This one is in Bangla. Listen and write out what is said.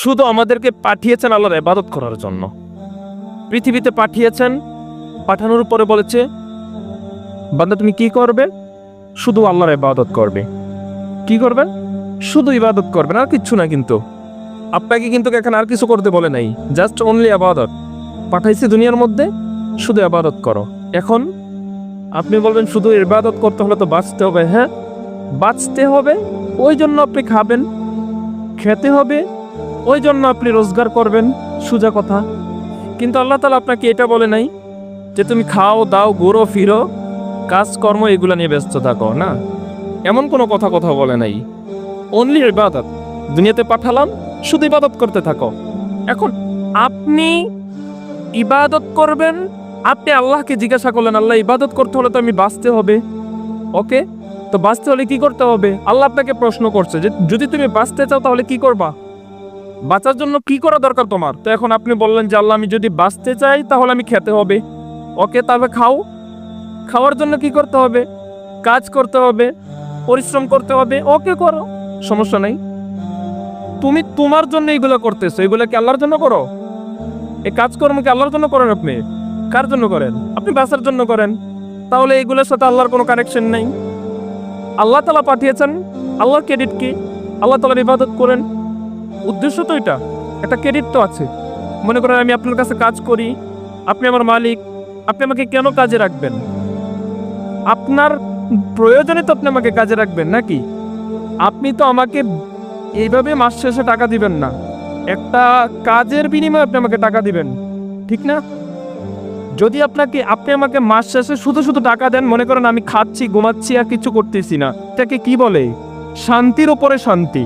শুধু আমাদেরকে পাঠিয়েছেন আল্লাহর ইবাদত করার জন্য। পৃথিবীতে পাঠিয়েছেন, পাঠানোর পরে বলেছে বান্দা তুমি কি করবে? শুধু আল্লাহর ইবাদত করবে। কি করবে? শুধু ইবাদত করবেন, আর কিচ্ছু না। কিন্তু আপনাকে কিন্তু এখানে আর কিছু করতে বলে নাই, জাস্ট অনলি ইবাদত। পাঠাইছে দুনিয়ার মধ্যে, শুধু ইবাদত করো। এখন আপনি বলবেন শুধু ইবাদত করতে হলে তো বাঁচতে হবে। হ্যাঁ, বাঁচতে হবে, ওই জন্য আপনি খাবেন, খেতে হবে, ওই জন্য আপনি রোজগার করবেন, সোজা কথা। কিন্তু আল্লাহ তাআলা আপনাকে এটা বলে নাই যে তুমি খাও দাও ঘুরো ফিরো কাজকর্ম এগুলো নিয়ে ব্যস্ত থাকো, না, এমন কোনো কথা বলে নাই। অনলি ইবাদত। দুনিয়াতে পাঠালাম, শুধু ইবাদত করতে থাকো। এখন আপনি ইবাদত করবেন, আপনি আল্লাহকে জিজ্ঞাসা করলেন আল্লাহ ইবাদত করতে হলে তো আমি বাঁচতে হবে। ওকে, তো বাঁচতে হলে কি করতে হবে? আল্লাহ আপনাকে প্রশ্ন করছে যে যদি তুমি বাঁচতে চাও তাহলে কি করবা, বাঁচার জন্য কি করা দরকার তোমার? তো এখন আপনি বললেন যে আল্লাহ আমি যদি বাঁচতে চাই তাহলে আমি খেতে হবে। ওকে, তাহলে খাও। খাওয়ার জন্য কি করতে হবে? কাজ করতে হবে, পরিশ্রম করতে হবে। ওকে, করো, সমস্যা নেই। তুমি তোমার জন্য এগুলো করতেছো, এগুলো কি আল্লাহর জন্য করো? এই কাজকর্ম কি আল্লাহর জন্য করেন? আপনি কার জন্য করেন? আপনি বাঁচার জন্য করেন। তাহলে এগুলোর সাথে আল্লাহর কোনো কানেকশন নেই। আল্লাহ তাআলা পাঠিয়েছেন, আল্লাহর ক্রেডিট কি? আল্লাহ তাআলার ইবাদত করেন, উদ্দেশ্য তো এটা, একটা ক্রেডিট তো আছে। মনে করেন আমি আপনার কাছে কাজ করি, আপনি আমার মালিক, আপনি আমাকে কেন কাজে রাখবেন? আপনার প্রয়োজনে তো আপনি আমাকে কাজে রাখবেন নাকি? আপনি তো আমাকে এইভাবে মাস শেষে টাকা দিবেন না, একটা কাজের বিনিময়ে আপনি আমাকে টাকা দিবেন, ঠিক না? যদি আপনি আমাকে মাস শেষে শুধু শুধু টাকা দেন, মনে করেন আমি খাচ্ছি ঘুমাচ্ছি আর কিছু করতেছি না, এটাকে কি বলে? শান্তির উপরে শান্তি।